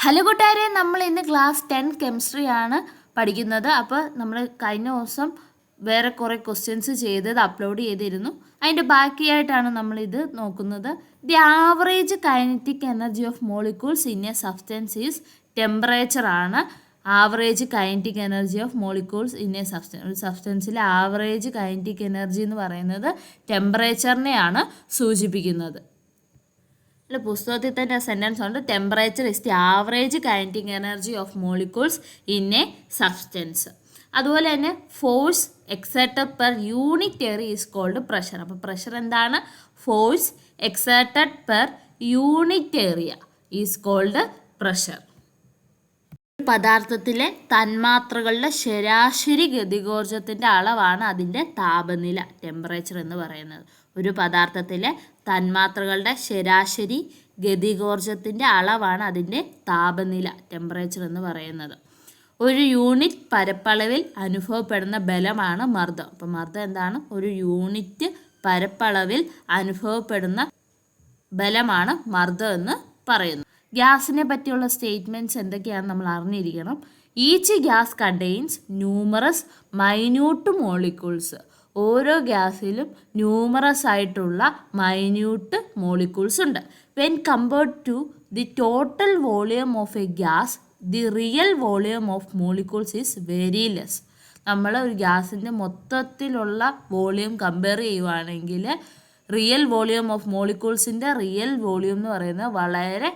Hello കൂട്ടുകാരെ, നമ്മൾ ഇന്ന് ക്ലാസ് 10 കെമിസ്ട്രി ആണ് പഠിക്കുന്നത്. അപ്പോൾ നമ്മൾ കഴിഞ്ഞ ദിവസം വേറെ കുറേ ക്വസ്റ്റ്യൻസ് ചെയ്തത് അപ്ലോഡ് ചെയ്തിരുന്നു. അതിൻ്റെ ബാക്കിയായിട്ടാണ് നമ്മളിത് നോക്കുന്നത്. The average kinetic energy of molecules in a substance is temperature ആണ്. Average kinetic energy of molecules in a substance, ഒരു സബ്സ്റ്റൻസിലെ ആവറേജ് കൈനറ്റിക് എനർജി എന്ന് പറയുന്നത് ടെമ്പറേച്ചറിനെയാണ് സൂചിപ്പിക്കുന്നത്. പുസ്തകത്തിൽ തന്നെ സെൻറ്റൻസ് ഉണ്ട്, temperature is the average kinetic energy of molecules in a substance. അതുപോലെ തന്നെ force exerted per unit area is called pressure. അപ്പോൾ പ്രഷർ എന്താണ്? Force exerted per unit area is called pressure. പദാർത്ഥത്തിലെ തന്മാത്രകളുടെ ശരാശരി ഗതികോർജത്തിൻ്റെ അളവാണ് അതിൻ്റെ താപനില, ടെമ്പറേച്ചർ എന്ന് പറയുന്നത്. ഒരു പദാർത്ഥത്തിലെ തന്മാത്രകളുടെ ശരാശരി ഗതികോർജത്തിൻ്റെ അളവാണ് അതിൻ്റെ താപനില, ടെമ്പറേച്ചർ എന്ന് പറയുന്നത്. ഒരു യൂണിറ്റ് പരപ്പളവിൽ അനുഭവപ്പെടുന്ന ബലമാണ് മർദ്ദം. അപ്പോൾ മർദ്ദം എന്താണ്? ഒരു യൂണിറ്റ് പരപ്പളവിൽ അനുഭവപ്പെടുന്ന ബലമാണ് മർദ്ദം എന്ന് പറയുന്നു. ഗ്യാസിനെ പറ്റിയുള്ള സ്റ്റേറ്റ്മെൻറ്റ്സ് എന്തൊക്കെയാണെന്ന് നമ്മൾ അറിഞ്ഞിരിക്കണം. Each gas contains numerous minute molecules. ഓരോ ഗ്യാസിലും ന്യൂമറസ് ആയിട്ടുള്ള മൈന്യൂട്ട് മോളിക്യൂൾസ് ഉണ്ട്. When compared to the total volume of a gas, the real volume of molecules is very less. നമ്മൾ ഒരു ഗ്യാസിൻ്റെ മൊത്തത്തിലുള്ള വോളിയം കമ്പയർ ചെയ്യുവാണെങ്കിൽ റിയൽ വോളിയം ഓഫ് മോളിക്യൂൾസിൻ്റെ റിയൽ വോളിയം എന്ന് പറയുന്നത് വളരെ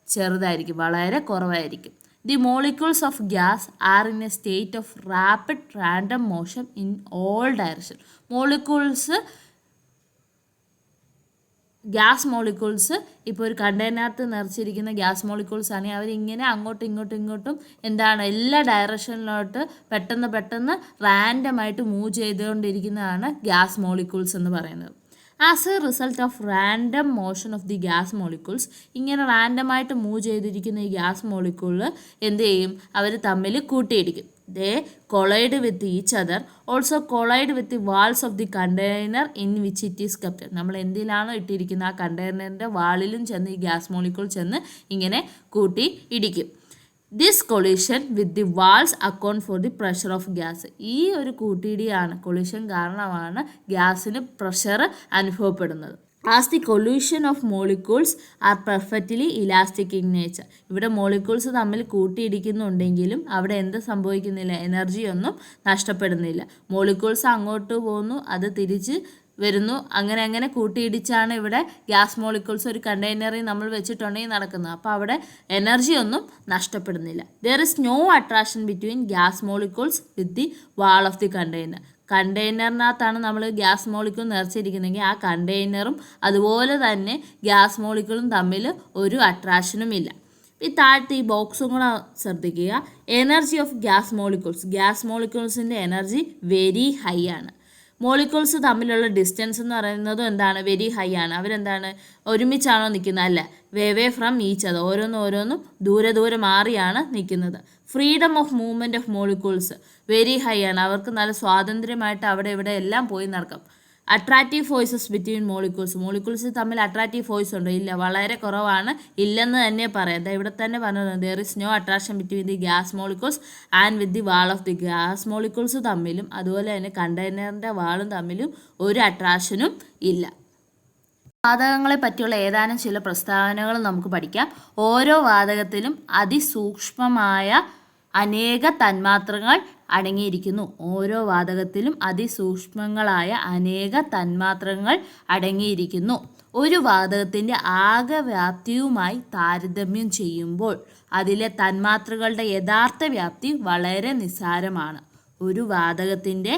ചെറുതായിരിക്കും, വളരെ കുറവായിരിക്കും. The molecules of gas are in a state of rapid random motion in all direction. Gas molecules ഇപ്പോൾ ഒരു കണ്ടെയ്നറിനകത്ത് നിറച്ചിരിക്കുന്ന ഗ്യാസ് മോളിക്യൂൾസ് ആണെങ്കിൽ അവരിങ്ങനെ അങ്ങോട്ടും ഇങ്ങോട്ടും എന്താണ്, എല്ലാ ഡയറക്ഷനിലോട്ട് പെട്ടെന്ന് റാൻഡമായിട്ട് മൂവ് ചെയ്തുകൊണ്ടിരിക്കുന്നതാണ് ഗ്യാസ് മോളിക്യൂൾസ് എന്ന് പറയുന്നത്. As A result of random motion of the gas molecules, ഇങ്ങനെ റാൻഡമായിട്ട് മൂവ് ചെയ്തിരിക്കുന്ന ഈ ഗ്യാസ് മോളിക്യൂൾ എന്ത് ചെയ്യും? അവർ തമ്മിൽ കൂട്ടിയിടിക്കും. They collide with each other, also collide with the walls of the container in which it is kept. നമ്മൾ എന്തിലാണോ ഇട്ടിരിക്കുന്ന ആ കണ്ടെയ്നറിൻ്റെ വാളിലും ചെന്ന് ഈ ഗ്യാസ് മോളിക്യൂൾ ചെന്ന് ഇങ്ങനെ കൂട്ടി ഇടിക്കും. This collision with the walls account for the pressure of gas. ഈ ഒരു കൂട്ടിയിടിയാണ്, കൊളീഷൻ കാരണമാണ് ഗ്യാസിന് പ്രഷർ അനുഭവപ്പെടുന്നത്. As the collision of molecules are perfectly elastic in nature. ഇവിടെ മോളിക്യൂൾസ് തമ്മിൽ കൂട്ടിയിടിക്കുന്നുണ്ടെങ്കിലും അവിടെ എന്ത് സംഭവിക്കുന്നില്ല? എനർജി ഒന്നും നഷ്ടപ്പെടുന്നില്ല. മോളിക്യൂൾസ് അങ്ങോട്ട് പോകുന്നു, അത് തിരിച്ച് വരുന്നു, അങ്ങനെ കൂട്ടിയിടിച്ചാണ് ഇവിടെ ഗ്യാസ് മോളിക്യൂൾസ് ഒരു കണ്ടെയ്നറിൽ നമ്മൾ വെച്ചിട്ടുണ്ടെങ്കിൽ നടക്കുന്നത്. അപ്പോൾ അവിടെ എനർജി ഒന്നും നഷ്ടപ്പെടുന്നില്ല. There is no attraction between gas molecules with the wall of the container. കണ്ടെയ്നറിനകത്താണ് നമ്മൾ ഗ്യാസ് മോളിക്യൂൾ നിറച്ചിരിക്കുന്നതെങ്കിൽ ആ കണ്ടെയ്നറും അതുപോലെ തന്നെ ഗ്യാസ് മോളിക്യൂളും തമ്മിൽ ഒരു അട്രാക്ഷനും ഇല്ല. ഈ താഴത്തെ ഈ ബോക്സും കൂടെ ശ്രദ്ധിക്കുക. Energy of gas molecules. Gas മോളിക്യൂൾസിൻ്റെ എനർജി വെരി ഹൈ ആണ്. മോളിക്യൂൾസ് തമ്മിലുള്ള ഡിസ്റ്റൻസ് എന്ന് പറയുന്നതും എന്താണ്? വെരി ഹൈ ആണ്. അവരെന്താണ്, ഒരുമിച്ചാണോ നിൽക്കുന്നത്? അല്ല, വേ ഫ്രം ഈച്ച് അതർ, ഓരോന്നും ദൂരെ മാറിയാണ് നിൽക്കുന്നത്. Freedom of movement of molecules very high ആണ്. അവർക്ക് നല്ല സ്വാതന്ത്ര്യമായിട്ട് അവിടെ ഇവിടെ എല്ലാം പോയി നടക്കാം. അട്രാക്റ്റീവ് ഫോഴ്സസ് ബിറ്റ്വീൻ മോളിക്യൂൾസ് തമ്മിൽ അട്രാക്റ്റീവ് ഫോഴ്സ് ഉണ്ടോ? ഇല്ല, വളരെ കുറവാണ്, ഇല്ലെന്ന് തന്നെ പറയാം. ഇവിടെ തന്നെ പറഞ്ഞത് there is no attraction between the gas molecules and with the wall of the gas molecules തമ്മിലും അതുപോലെ തന്നെ കണ്ടെയ്നറിൻ്റെ വാളും തമ്മിലും ഒരു അട്രാക്ഷനും ഇല്ല. വാതകങ്ങളെ പറ്റിയുള്ള ഏതാനും ചില പ്രസ്താവനകൾ നമുക്ക് പഠിക്കാം. ഓരോ വാതകത്തിലും അതിസൂക്ഷ്മമായ അനേക തന്മാത്രകൾ അടങ്ങിയിരിക്കുന്നു. ഓരോ വാതകത്തിലും അതിസൂക്ഷ്മങ്ങളായ അനേക തന്മാത്രകൾ അടങ്ങിയിരിക്കുന്നു. ഒരു വാതകത്തിൻ്റെ ആകെ വ്യാപ്തിയുമായി താരതമ്യം ചെയ്യുമ്പോൾ അതിലെ തന്മാത്രകളുടെ യഥാർത്ഥ വ്യാപ്തി വളരെ നിസ്സാരമാണ്. ഒരു വാതകത്തിൻ്റെ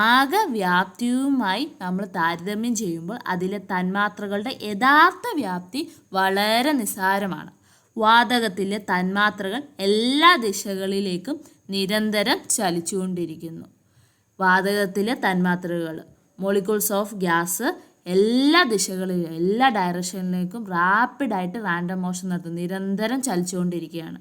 ആകെ വ്യാപ്തിയുമായി നമ്മൾ താരതമ്യം ചെയ്യുമ്പോൾ അതിലെ തന്മാത്രകളുടെ യഥാർത്ഥ വ്യാപ്തി വളരെ നിസ്സാരമാണ്. വാതകത്തിലെ തന്മാത്രകൾ എല്ലാ ദിശകളിലേക്കും നിരന്തരം ചലിച്ചുകൊണ്ടിരിക്കുന്നു. വാതകത്തിലെ തന്മാത്രകൾ, മോളിക്യൂൾസ് ഓഫ് ഗ്യാസ്, എല്ലാ ദിശകളിലും എല്ലാ ഡയറക്ഷനിലേക്കും റാപ്പിഡായിട്ട് റാൻഡം മോഷൻ നടത്തും, നിരന്തരം ചലിച്ചുകൊണ്ടിരിക്കുകയാണ്.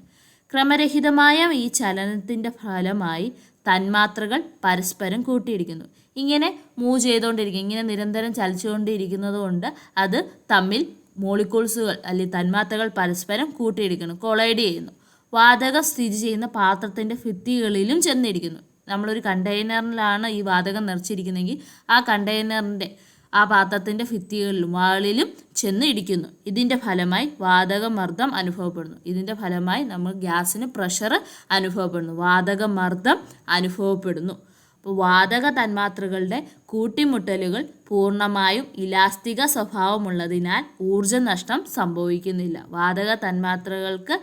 ക്രമരഹിതമായ ഈ ചലനത്തിൻ്റെ ഫലമായി തന്മാത്രകൾ പരസ്പരം കൂട്ടിയിടിക്കുന്നു. ഇങ്ങനെ മൂവ് ചെയ്തുകൊണ്ടിരിക്കും, ഇങ്ങനെ നിരന്തരം ചലിച്ചുകൊണ്ടിരിക്കുന്നത് കൊണ്ട് അത് തമ്മിൽ മോളിക്യൂൾസുകൾ അല്ലെങ്കിൽ തന്മാത്രകൾ പരസ്പരം കൂട്ടിയിടിക്കുന്നു, കൊളൈഡ് ചെയ്യുന്നു. വാതകം സ്ഥിതി ചെയ്യുന്ന പാത്രത്തിൻ്റെ ഭിത്തികളിലും ചെന്നിരിക്കുന്നു. നമ്മളൊരു കണ്ടെയ്നറിലാണ് ഈ വാതകം നിറച്ചിരിക്കുന്നതെങ്കിൽ ആ കണ്ടെയ്നറിൻ്റെ ആ പാത്രത്തിൻ്റെ ഭിത്തികളിലും വാളിലും ചെന്ന് ഇടിക്കുന്നു. ഇതിൻ്റെ ഫലമായി വാതകമർദ്ദം അനുഭവപ്പെടുന്നു. ഇതിൻ്റെ ഫലമായി നമ്മൾ ഗ്യാസിന് പ്രഷർ അനുഭവപ്പെടുന്നു, വാതകമർദ്ദം അനുഭവപ്പെടുന്നു. അപ്പോൾ വാതക തന്മാത്രകളുടെ കൂട്ടിമുട്ടലുകൾ പൂർണ്ണമായും ഇലാസ്തിക സ്വഭാവമുള്ളതിനാൽ ഊർജ്ജനഷ്ടം സംഭവിക്കുന്നില്ല. വാതക തന്മാത്രകൾക്ക്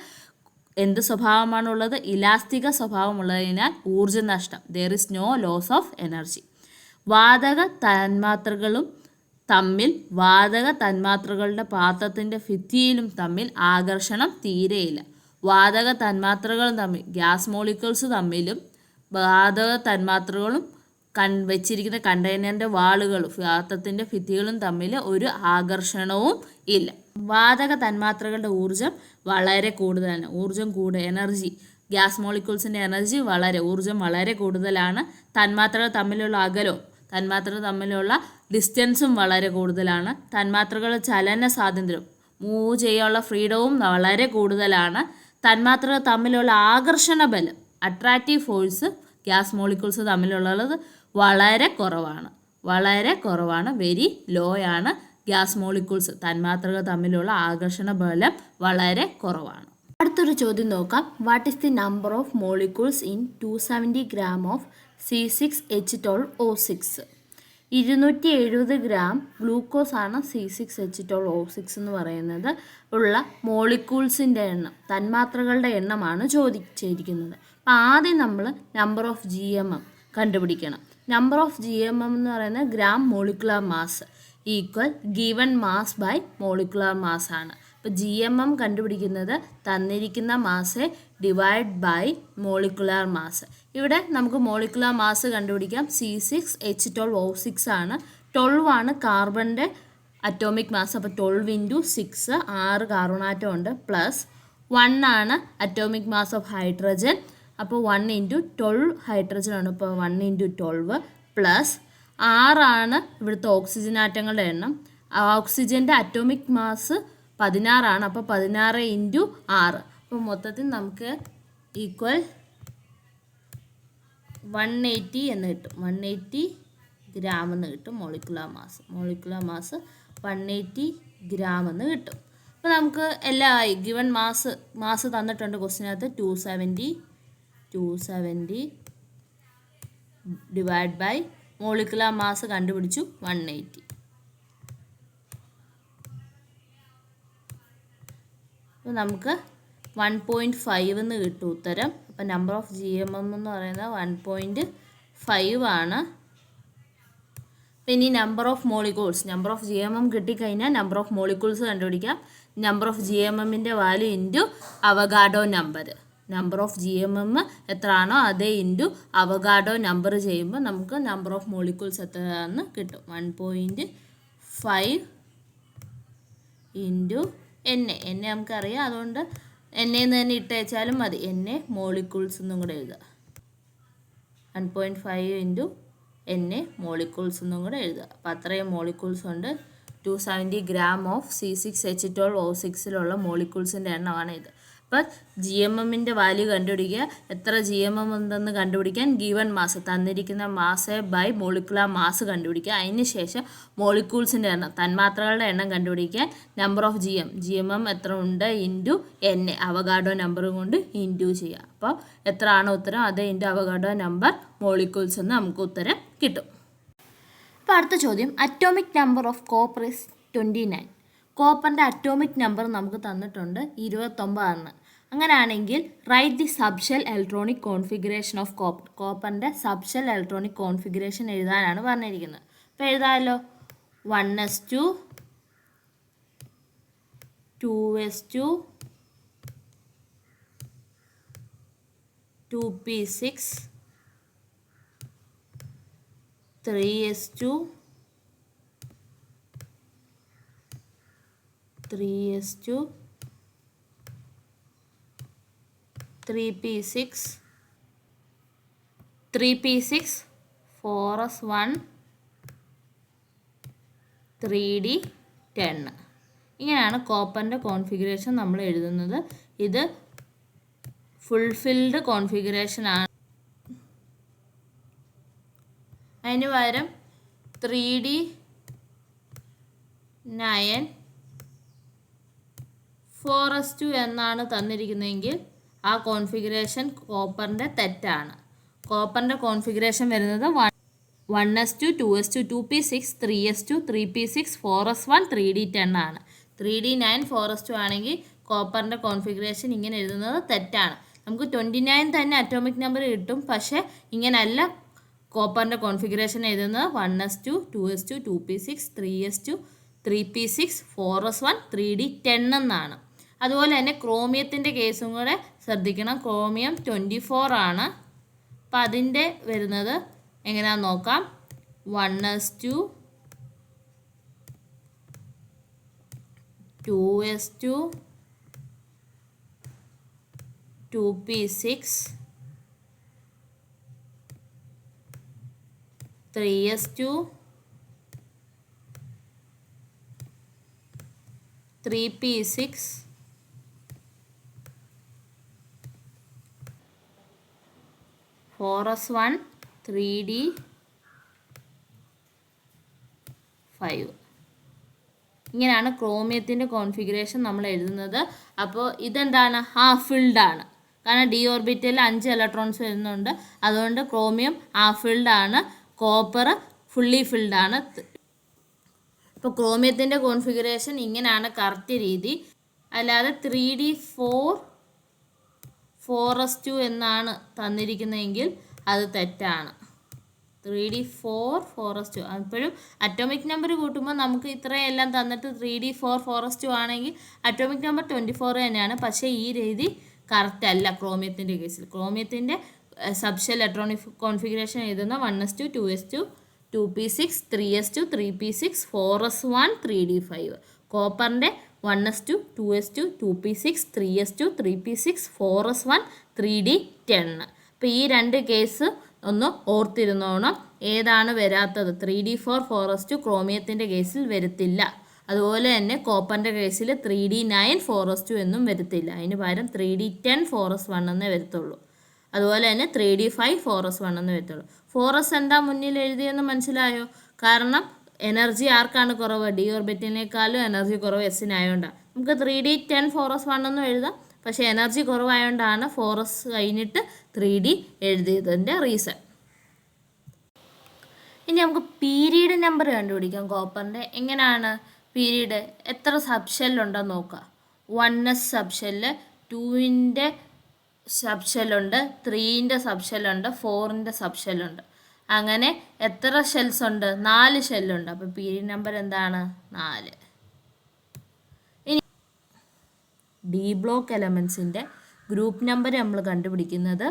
എന്ത് സ്വഭാവമാണുള്ളത്? ഇലാസ്തിക സ്വഭാവമുള്ളതിനാൽ ഊർജ്ജനഷ്ടം. There is no loss of energy. വാതക തന്മാത്രകളുടെ പാത്രത്തിൻ്റെ ഭിത്തിയിലും തമ്മിൽ ആകർഷണം തീരെയില്ല. വാതക തന്മാത്രകൾ തമ്മിൽ, ഗ്യാസ് മോളിക്യൂൾസ് തമ്മിലും വാതക തന്മാത്രകളും വെച്ചിരിക്കുന്ന കണ്ടെയ്നറിൻ്റെ വാളുകളും പാത്രത്തിൻ്റെ ഭിത്തികളും തമ്മിൽ ഒരു ആകർഷണവും ഇല്ല. വാതക തന്മാത്രകളുടെ ഊർജ്ജം വളരെ കൂടുതലാണ്. എനർജി, ഗ്യാസ് മോളിക്യൂൾസിൻ്റെ ഊർജ്ജം വളരെ കൂടുതലാണ്. തന്മാത്രകൾ തമ്മിലുള്ള അകലവും തന്മാത്രകൾ തമ്മിലുള്ള ഡിസ്റ്റൻസും വളരെ കൂടുതലാണ്. തന്മാത്രകളുടെ ചലന സ്വാതന്ത്ര്യം, മൂവ് ചെയ്യാനുള്ള ഫ്രീഡവും വളരെ കൂടുതലാണ്. തന്മാത്രകൾ തമ്മിലുള്ള ആകർഷണ ബലം, അട്രാക്റ്റീവ് ഫോഴ്സ് ഗ്യാസ് മോളിക്യൂൾസ് തമ്മിലുള്ളത് വളരെ കുറവാണ്. വെരി ലോ ആണ്. ഗ്യാസ് മോളിക്യൂൾസ് തന്മാത്രകൾ തമ്മിലുള്ള ആകർഷണ ബലം വളരെ കുറവാണ്. അടുത്തൊരു ചോദ്യം നോക്കാം. What is the number of molecules in 270 gram of C6H12O6? 270 gram glucose ആണ് C6H12O6 എന്ന് പറയുന്നത് ഉള്ള മോളിക്യൂൾസിൻ്റെ എണ്ണം, തന്മാത്രകളുടെ എണ്ണമാണ് ചോദിച്ചിരിക്കുന്നത്. അപ്പോൾ ആദ്യം നമ്മൾ നമ്പർ ഓഫ് GMM കണ്ടുപിടിക്കണം. നമ്പർ ഓഫ് GMM എന്ന് പറയുന്നത് gram molecular mass equal given mass by molecular mass ആണ്. അപ്പോൾ GMM കണ്ടുപിടിക്കുന്നത് തന്നിരിക്കുന്ന mass divide by molecular mass. ഇവിടെ നമുക്ക് മോളിക്കുലർ മാസ് കണ്ടുപിടിക്കാം. C6H12O6 ആണ്. 12 ആണ് കാർബണിൻ്റെ അറ്റോമിക് മാസ്. അപ്പോൾ 12 × 6, 6 കാർബൺ ആറ്റം ഉണ്ട്, പ്ലസ് 1 ആണ് അറ്റോമിക് മാസ് ഓഫ് ഹൈഡ്രജൻ. അപ്പോൾ 1 × 12 ഹൈഡ്രജൻ ആണ്. ഇപ്പോൾ 1 × 12 പ്ലസ് 6 ആണ് ഇവിടുത്തെ ഓക്സിജൻ ആറ്റങ്ങളുടെ എണ്ണം. ഓക്സിജൻ്റെ അറ്റോമിക് മാസ് 16 ആണ്. അപ്പോൾ 16 × 6. അപ്പോൾ മൊത്തത്തിൽ നമുക്ക് ഈക്വൽ 180 എന്ന് കിട്ടും. 180 ഗ്രാം എന്ന് കിട്ടും മോളിക്കുലർ മാസ്. 180 ഗ്രാം എന്ന് കിട്ടും. അപ്പോൾ നമുക്ക് എല്ലാം ആയി. ഗിവൺ മാസ് തന്നിട്ടുണ്ട് ക്വസ്റ്റിനകത്ത്. 270 ഡിവൈഡ് ബൈ മോളിക്കുലർ മാസ് കണ്ടുപിടിച്ചു 180. അപ്പോൾ നമുക്ക് 1.5 എന്ന് കിട്ടും ഉത്തരം. അപ്പോൾ നമ്പർ ഓഫ് GMM എന്ന് പറയുന്നത് 1.5 ആണ്. പിന്നെ നമ്പർ ഓഫ് GMM കിട്ടിക്കഴിഞ്ഞാൽ നമ്പർ ഓഫ് മോളിക്യൂൾസ് കണ്ടുപിടിക്കാം. നമ്പർ ഓഫ് GMMൻ്റെ value into Avogadro number. Number of GMM എത്രയാണോ അതേ ഇൻറ്റു അവഗാഡോ നമ്പർ ചെയ്യുമ്പോൾ നമുക്ക് നമ്പർ ഓഫ് മോളിക്യൂൾസ് എത്രയാണെന്ന് കിട്ടും. 1.5 ഇൻറ്റു NA നമുക്കറിയാം. അതുകൊണ്ട് NA എന്ന് തന്നെ ഇട്ടേച്ചാലും മതി. NA മോളിക്യൂൾസ് എന്നും കൂടെ എഴുതുക. 1.5 ഇൻറ്റു NA മോളിക്യൂൾസ് എന്നും കൂടെ എഴുതുക. അപ്പോൾ അത്രയും മോളിക്യൂൾസ് ഉണ്ട്. 270 ഗ്രാം ഓഫ് C6H12O6 മോളിക്യൂൾസിൻ്റെ എണ്ണമാണ് ഇത്. അപ്പോൾ GMMൻ്റെ വാല്യൂ കണ്ടുപിടിക്കുക. എത്ര GMM ഉണ്ടെന്ന് കണ്ടുപിടിക്കാൻ ഗിവൺ മാസ്, തന്നിരിക്കുന്ന മാസ് ബൈ മോളിക്കുലർ മാസ് കണ്ടുപിടിക്കുക. അതിന് ശേഷം മോളിക്യൂൾസിൻ്റെ എണ്ണം, തന്മാത്രകളുടെ എണ്ണം കണ്ടുപിടിക്കാൻ നമ്പർ ഓഫ് GMM എത്ര ഉണ്ട് ഇൻറ്റു NA അവഗാഡോ നമ്പറും കൊണ്ട് ഇൻറ്റു ചെയ്യുക. അപ്പോൾ എത്ര ആണോ ഉത്തരം അതേ ഇൻറ്റു അവഗാഡോ നമ്പർ മോളിക്യൂൾസ് എന്ന് നമുക്ക് ഉത്തരം കിട്ടും. അപ്പോൾ അടുത്ത ചോദ്യം, atomic number of copper is 29. കോപ്പറിൻ്റെ അറ്റോമിക് നമ്പർ നമുക്ക് തന്നിട്ടുണ്ട് 29 ആണ്. അങ്ങനെയാണെങ്കിൽ write the subshell electronic configuration of copper. കോപ്പറിൻ്റെ സബ്ഷെൽ ഇലക്ട്രോണിക് കോൺഫിഗറേഷൻ എഴുതാനാണ് പറഞ്ഞിരിക്കുന്നത്. അപ്പോൾ എഴുതാമല്ലോ. 1s2 2s2 2p6 3s2 3s2 3p6 4s1 3d10. ഇങ്ങനെയാണ് കോപ്പറിൻ്റെ കോൺഫിഗറേഷൻ നമ്മൾ എഴുതുന്നത്. ഇത് ഫുൾഫിൽഡ് കോൺഫിഗറേഷൻ ആണ്. അതിന് പകരം 3D9 4:2 എന്നാണ് തന്നിരിക്കുന്നതെങ്കിൽ ആ കോൺഫിഗറേഷൻ കോപ്പറിൻ്റെ തെറ്റാണ്. കോപ്പറിൻ്റെ കോൺഫിഗറേഷൻ വരുന്നത് 1:2, 2:2, 2p6, 3:2, 3p6, 4:1, 3D10 ആണ്. 3D9 4:2 ആണെങ്കിൽ കോപ്പറിൻ്റെ കോൺഫിഗറേഷൻ ഇങ്ങനെ എഴുതുന്നത് തെറ്റാണ്. നമുക്ക് 29 തന്നെ അറ്റോമിക് നമ്പർ കിട്ടും, പക്ഷേ ഇങ്ങനെയല്ല കോപ്പറിൻ്റെ കോൺഫിഗറേഷൻ എഴുതുന്നത് 1:2, 2:2, 2p6, 3:2, 3p6, 4:1, 3D10 എന്നാണ്. അതുപോലെ തന്നെ ക്രോമിയത്തിൻ്റെ കേസും കൂടെ ശ്രദ്ധിക്കണം. ക്രോമിയം 24 ആണ്. അപ്പം അതിൻ്റെ വരുന്നത് എങ്ങനെയാണെന്ന് നോക്കാം. 1:2, 2:2, 2p6, 3:2, 3p6, 4:1, 3D5. ഇങ്ങനെയാണ് ക്രോമിയത്തിൻ്റെ കോൺഫിഗറേഷൻ നമ്മൾ എഴുതുന്നത്. അപ്പോൾ ഇതെന്താണ്? ഹാഫ് ഫിൽഡ് ആണ്. കാരണം ഡി ഓർബിറ്റലിൽ 5 ഇലക്ട്രോൺസ് വരുന്നുണ്ട്. അതുകൊണ്ട് ക്രോമിയം ഹാഫ് ഫിൽഡ് ആണ്. കോപ്പർ ഫുള്ളി ഫിൽഡ് ആണ്. ഇപ്പോൾ ക്രോമിയത്തിൻ്റെ കോൺഫിഗറേഷൻ ഇങ്ങനെയാണ് കറക്റ്റ് രീതി. അല്ലാതെ 3D4 4:2 എന്നാണ് തന്നിരിക്കുന്നതെങ്കിൽ അത് തെറ്റാണ്. 3D4 4:2 അപ്പോഴും അറ്റോമിക് നമ്പർ കൂട്ടുമ്പോൾ നമുക്ക് ഇത്രയെല്ലാം തന്നിട്ട് 3D4 4:2 ആണെങ്കിൽ അറ്റോമിക് നമ്പർ 24 തന്നെയാണ്. പക്ഷേ ഈ രീതി കറക്റ്റ് അല്ല ക്രോമിയത്തിൻ്റെ കേസിൽ. ക്രോമിയത്തിൻ്റെ സബ്ഷെൽ ഇലക്ട്രോണിക് കോൺഫിഗറേഷൻ എഴുതുന്ന 1:2, 2:2, 2p6, 3:2, 3p6, 4:1, 3D5. കോപ്പറിൻ്റെ 1:2, 2:2, 2p6, 3:2, 3p6, 4:1, 3D10. അപ്പോൾ ഈ രണ്ട് കേസ് ഒന്ന് ഓർത്തിരുന്നോണം. ഏതാണ് വരാത്തത്? 3D4 4:2 ക്രോമിയത്തിൻ്റെ കേസിൽ വരത്തില്ല. അതുപോലെ തന്നെ കോപ്പറിൻ്റെ കേസിൽ 3D9 4:2 എന്നും വരത്തില്ല. അതിന് പകരം 3D10 4:1 എന്നേ വരത്തുള്ളൂ. അതുപോലെ തന്നെ 3D5 4:1 എന്ന് വരത്തുള്ളൂ. 4s എന്താ മുന്നിൽ എഴുതിയെന്ന് മനസ്സിലായോ? കാരണം എനർജി ആർക്കാണ് കുറവ്? ഡി ഓർബിറ്റലിനേക്കാളും എനർജി കുറവ് എസിനായതുകൊണ്ടാണ്. നമുക്ക് 3D10 4:1 എന്നും എഴുതാം. പക്ഷേ എനർജി കുറവായതുകൊണ്ടാണ് 4s കഴിഞ്ഞിട്ട് 3D എഴുതിയതിൻ്റെ റീസൺ. ഇനി നമുക്ക് പീരീഡ് നമ്പർ കണ്ടുപിടിക്കാം കോപ്പറിൻ്റെ. എങ്ങനെയാണ് പീരീഡ്? എത്ര സബ്ഷെല്ലുണ്ടെന്ന് നോക്കുക. 1s subshell, 2ൻ്റെ സബ്ഷെല്ലുണ്ട്, 3ൻ്റെ സബ്ഷെല്ലുണ്ട്, 4ൻ്റെ സബ്ഷെല്ലുണ്ട്. അങ്ങനെ എത്ര ഷെൽസ് ഉണ്ട്? 4 ഷെല്ലുണ്ട്. അപ്പോൾ പീരീഡ് നമ്പർ എന്താണ്? 4. ഇനി ഡി ബ്ലോക്ക് എലമെൻസിൻ്റെ ഗ്രൂപ്പ് നമ്പർ നമ്മൾ കണ്ടുപിടിക്കുന്നത്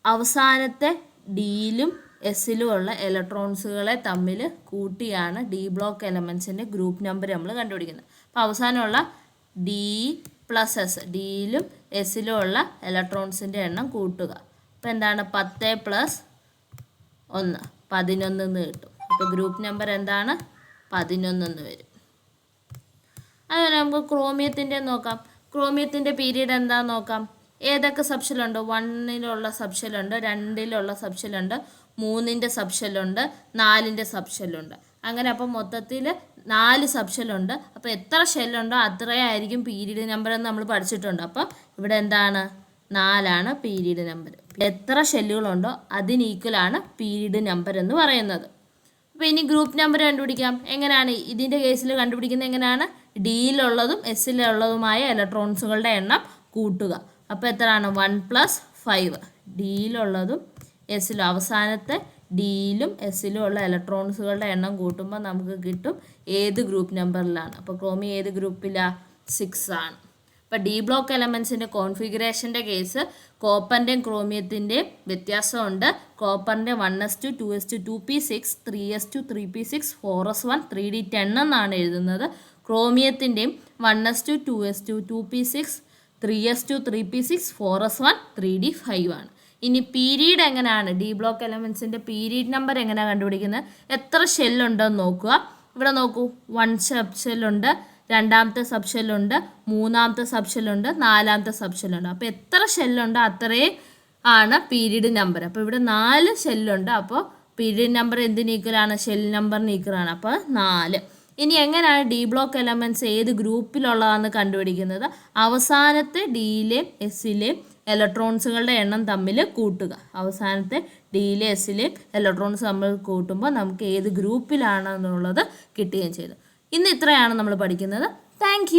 അവസാനത്തെ ഡിയിലും എസിലും ഉള്ള ഇലക്ട്രോൺസുകളെ തമ്മിൽ കൂട്ടിയാണ് ഡി ബ്ലോക്ക് എലമെൻസിൻ്റെ ഗ്രൂപ്പ് നമ്പർ നമ്മൾ കണ്ടുപിടിക്കുന്നത്. അപ്പോൾ അവസാനമുള്ള D+S, ഡിയിലും എസിലും ഉള്ള ഇലക്ട്രോൺസിൻ്റെ എണ്ണം കൂട്ടുക. അപ്പോൾ എന്താണ്? 10 + 1 11 എന്ന് കിട്ടും. അപ്പോൾ ഗ്രൂപ്പ് നമ്പർ എന്താണ്? 11 എന്ന് വരും. അതുപോലെ നമുക്ക് ക്രോമിയത്തിൻ്റെ നോക്കാം. ക്രോമിയത്തിൻ്റെ പീരീഡ് എന്താണെന്ന് നോക്കാം. ഏതൊക്കെ സബ്ഷെല്ലുണ്ട്? 1ലുള്ള സബ്ഷെല്ലുണ്ട്, 2ലുള്ള സബ്ഷെല്ലുണ്ട്, 3ൻ്റെ സബ്ഷെല്ലുണ്ട്, 4ൻ്റെ സബ്ഷെല്ലുണ്ട്. അങ്ങനെ അപ്പോൾ മൊത്തത്തിൽ 4 സബ്ഷെല്ലുണ്ട്. അപ്പോൾ എത്ര ഷെല്ലുണ്ടോ അത്രയായിരിക്കും പീരീഡ് നമ്പർ എന്ന് നമ്മൾ പഠിച്ചിട്ടുണ്ട്. അപ്പോൾ ഇവിടെ എന്താണ്? 4 പീരീഡ് നമ്പർ. എത്ര ഷെല്ലുകളുണ്ടോ അതിന് ഈക്വലാണ് പീരീഡ് നമ്പർ എന്ന് പറയുന്നത്. അപ്പോൾ ഇനി ഗ്രൂപ്പ് നമ്പർ കണ്ടുപിടിക്കാം. എങ്ങനെയാണ് ഇതിൻ്റെ കേസിൽ കണ്ടുപിടിക്കുന്നത്? എങ്ങനെയാണ്? ഡിയിലുള്ളതും എസിലുള്ളതുമായ ഇലക്ട്രോൺസുകളുടെ എണ്ണം കൂട്ടുക. അപ്പോൾ എത്രയാണ്? 1 + 5. ഡിയിലുള്ളതും എസിലും അവസാനത്തെ ഡിയിലും എസിലും ഉള്ള ഇലക്ട്രോൺസുകളുടെ എണ്ണം കൂട്ടുമ്പോൾ നമുക്ക് കിട്ടും ഏത് ഗ്രൂപ്പ് നമ്പറിലാണ്. അപ്പോൾ ക്രോമിയം ഏത് ഗ്രൂപ്പിലാണ്? 6 ആണ്. അപ്പോൾ ഡി ബ്ലോക്ക് എലമെൻസിൻ്റെ കോൺഫിഗറേഷൻ്റെ കേസ് കോപ്പറിൻ്റെയും ക്രോമിയത്തിൻ്റെയും വ്യത്യാസമുണ്ട്. കോപ്പറിൻ്റെ 1s2, 2s2, 2p6, 3s2, 3p6, 4s1, 3D10 എന്നാണ് എഴുതുന്നത്. ക്രോമിയത്തിൻ്റെയും 1s2, 2s2, 2p6, 3s2, 3p6, 4s1, 3D5 ആണ്. ഇനി പീരീഡ് എങ്ങനെയാണ്? ഡി ബ്ലോക്ക് എലമെൻസിൻ്റെ പീരീഡ് നമ്പർ എങ്ങനെയാണ് കണ്ടുപിടിക്കുന്നത്? എത്ര ഷെല്ലുണ്ടെന്ന് നോക്കുക. ഇവിടെ നോക്കൂ, 1 സബ്ഷെല്ലുണ്ട്, രണ്ടാമത്തെ സബ് ഷെല്ലുണ്ട്, മൂന്നാമത്തെ സബ് ഷെല്ലുണ്ട്, നാലാമത്തെ സബ് ഷെല്ലുണ്ട്. അപ്പോൾ എത്ര ഷെല്ലുണ്ട് അത്രയും ആണ് പീരീഡ് നമ്പർ. അപ്പോൾ ഇവിടെ 4 ഷെല്ലുണ്ട്. അപ്പോൾ പീരീഡ് നമ്പർ എന്തിന് ഈക്വലാണ്? ഷെൽ നമ്പറിന് ഈക്വലാണ്. അപ്പോൾ 4. ഇനി എങ്ങനെയാണ് ഡി ബ്ലോക്ക് എലമെൻറ്റ്സ് ഏത് ഗ്രൂപ്പിലുള്ളതാണെന്ന് കണ്ടുപിടിക്കുന്നത്? അവസാനത്തെ ഡിയിലെയും എസ്സിലെയും ഇലക്ട്രോൺസുകളുടെ എണ്ണം തമ്മിൽ കൂട്ടുക. അവസാനത്തെ ഡിയിലെയും എസ്സിലെയും ഇലക്ട്രോൺസ് തമ്മിൽ കൂട്ടുമ്പോൾ നമുക്ക് ഏത് ഗ്രൂപ്പിലാണെന്നുള്ളത് കിട്ടുകയും ചെയ്തു. ഇന്ന് ഇത്രയാണ് നമ്മൾ പഠിക്കുന്നത്. താങ്ക്